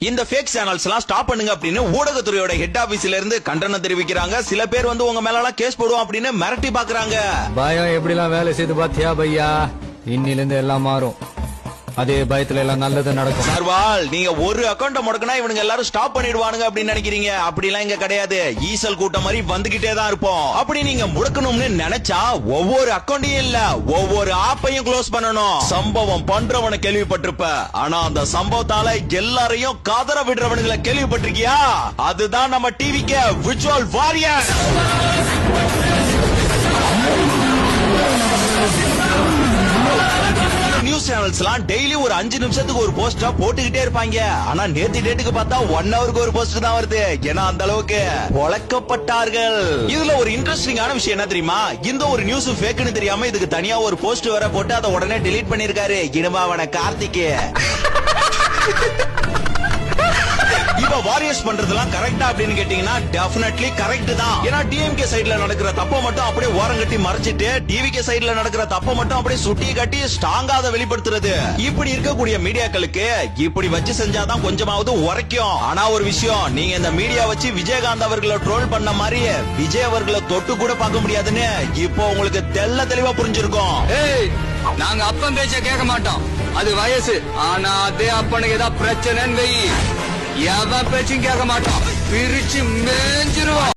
இந்த fake channels எல்லாம் stop பண்ணுங்க அப்படின்னு ஊடகத்துறையோட ஹெட் ஆபீஸ்ல இருந்து கண்டனம் தெரிவிக்கிறாங்க. சில பேர் வந்து உங்க மேல எல்லாம் கேஸ் போடுவோம் அப்படின்னு மிரட்டி பாக்குறாங்க. பயம் எப்படிலாம் வேலை செய்து பாத்தியா பையா? இன்னில இருந்து எல்லாம் மாறும். அதே பயத்துல எல்லாம் நல்லது நடக்கும். சர்வால், நீங்க ஒரு அக்கௌண்ட் முடக்கினா இவனுங்க எல்லாரும் ஸ்டாப் பண்ணிடுவானுங்க அப்படின்னு நினைக்கிறீங்க. அப்படிலாம் இங்க கிடையாது. ஈசல் கூட்டம் மாதிரி வந்துகிட்டே தான் இருப்போம். அப்படி நீங்க முடக்கணும்னு நினைச்சா ஒவ்வொரு அக்கௌண்டையும் இல்ல, ஒவ்வொரு ஆப்பையும் க்ளோஸ் பண்ணணும். சம்பவம் பண்றவனை கேள்விப்பட்டிருப்ப, ஆனா அந்த சம்பவத்தால எல்லாரையும் காதற விடுறவனுங்களை கேள்விப்பட்டிருக்கியா? அதுதான் நம்ம டிவிக்கு விர்ச்சுவல் வாரியர். நியூஸ் சேனல்ஸ் எல்லாம் டெய்லி ஒரு 5 நிமிஷத்துக்கு ஒரு போஸ்டா போட்டுக்கிட்டே இருப்பாங்க. ஆனா நேத்து டேட்டுக்கு பார்த்தா 1 ஹவருக்கு ஒரு போஸ்ட் தான் வருது. ஏன்னா அந்த அளவுக்கு பொளக்கப்பட்டார்கள். இதுல ஒரு இன்ட்ரெஸ்டிங்கான விஷயம் என்ன தெரியுமா? இந்த ஒரு நியூஸ் ஃபேக்னு தெரியாம இதுக்கு தனியா ஒரு போஸ்ட் வேற போட்டு அதை உடனே டெலீட் பண்ணிருக்காரு இனிமாவன கார்த்திக். இப்ப வாரியர்ஸ் பண்றதெல்லாம் கரெக்டா அப்படின்னு கேட்டீங்கன்னா டெஃபினெட்லி கரெக்ட் தான். ஏன்னா டிஎம்கே சைடுல நடக்கிற தப்ப மட்டும் அப்படியே ஓரம் கட்டி மறைச்சிட்டு டிவிகே சைடுல நடக்கிற தப்ப மட்டும் அப்படியே சுட்டி கட்டி ஸ்ட்ராங்கா அதை வெளிப்படுத்துறது. இப்படி இருக்கக்கூடிய மீடியாக்களுக்கு இப்படி வச்சு செஞ்சாதான் கொஞ்சமாவது உரைக்கும். ஆனா ஒரு விஷயம், நீங்க இந்த மீடியா வச்சு விஜயகாந்த் அவர்களை ட்ரோல் பண்ண மாதிரி விஜய் அவர்களை தொட்டு கூட பார்க்க முடியாதுன்னு இப்போ உங்களுக்கு தெள்ள தெளிவா புரிஞ்சிருக்கும். நாங்க அப்பன் பேச்ச கேட்க மாட்டோம், அது வயசு. ஆனா அதே அப்பனுக்கு ஏதாவது பிரச்சனைன்னு எவன் பேச்சும் கேட்க மாட்டோம், பிரிச்சு மேஞ்சிருவோம்.